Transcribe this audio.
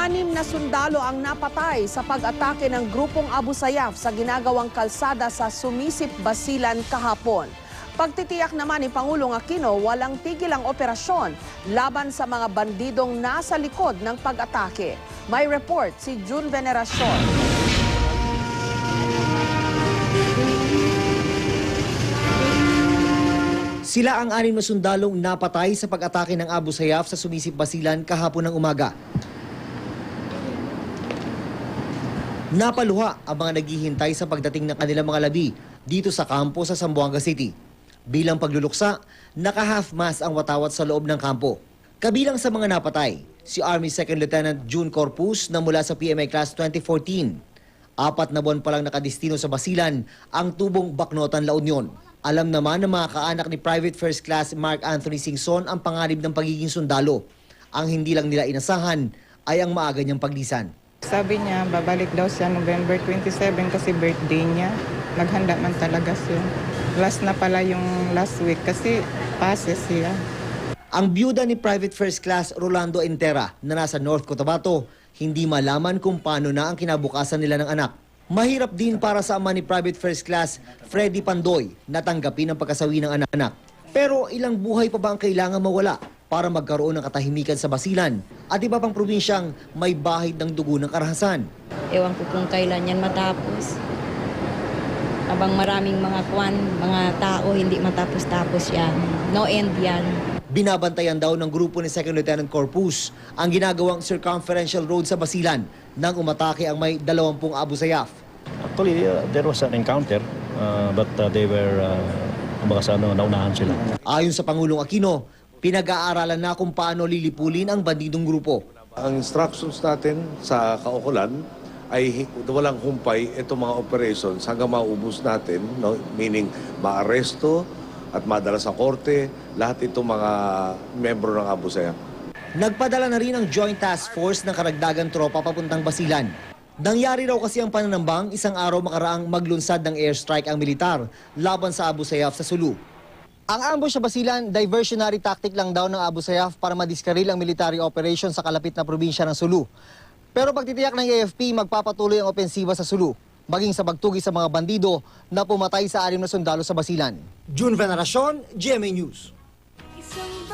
6 na sundalo ang napatay sa pag-atake ng grupong Abu Sayyaf sa ginagawang kalsada sa Sumisip, Basilan kahapon. Pagtitiyak naman ni Pangulong Aquino, walang tigil ang operasyon laban sa mga bandidong nasa likod ng pag-atake. May report si June Veneracion. Sila ang 6 na sundalong napatay sa pag-atake ng Abu Sayyaf sa Sumisip, Basilan kahapon ng umaga. Napaluha ang mga naghihintay sa pagdating ng kanilang mga labi dito sa kampo sa Zamboanga City. Bilang pagluluksa, naka-half-mast ang watawat sa loob ng kampo. Kabilang sa mga napatay, si Army 2nd Lieutenant June Corpus na mula sa PMA Class 2014. 4 na buwan pa lang nakadestino sa Basilan ang tubong Baknotan, La Union. Alam naman ng mga kaanak ni Private First Class Mark Anthony Singson ang panganib ng pagiging sundalo. Ang hindi lang nila inasahan ay ang maaga niyang paglisan. Sabi niya, babalik daw siya November 27 kasi birthday niya. Naghanda man talaga siya. Last na pala yung last week kasi passes siya. Ang byuda ni Private First Class Rolando Entera na nasa North Cotabato, hindi malaman kung paano na ang kinabukasan nila ng anak. Mahirap din para sa ama ni Private First Class Freddy Pandoy na tanggapin ang pagkasawi ng anak. Pero ilang buhay pa ba ang kailangan mawala para magkaroon ng katahimikan sa Basilan at iba pang probinsyang may bahid ng dugo ng karahasan? Ewan ko kung kailan yan matapos. Abang maraming mga tao hindi matapos-tapos yan. No end yan. Binabantayan daw ng grupo ni 2nd Lieutenant Corpus ang ginagawang circumferential road sa Basilan nang umatake ang may 20 Abu Sayyaf. Actually, there was an encounter, but they were, naunahan sila. Ayon sa Pangulong Aquino, pinag-aaralan na kung paano lilipulin ang bandidong grupo. Ang instructions natin sa kaukulan ay walang humpay itong mga operations hanggang maubos natin, no? Meaning maaresto at madala sa korte lahat itong mga membro ng Abu Sayyaf. Nagpadala na rin ang Joint Task Force ng karagdagang tropa papuntang Basilan. Nangyari raw kasi ang pananambang isang araw makaraang maglunsad ng airstrike ang militar laban sa Abu Sayyaf sa Sulu. Ang ambush sa Basilan, diversionary tactic lang daw ng Abu Sayyaf para madiskaril ang military operation sa kalapit na probinsya ng Sulu. Pero pagtitiyak ng AFP, magpapatuloy ang opensiba sa Sulu, maging sa pagtugi sa mga bandido na pumatay sa 6 na sundalo sa Basilan. June Veneracion, GMA News.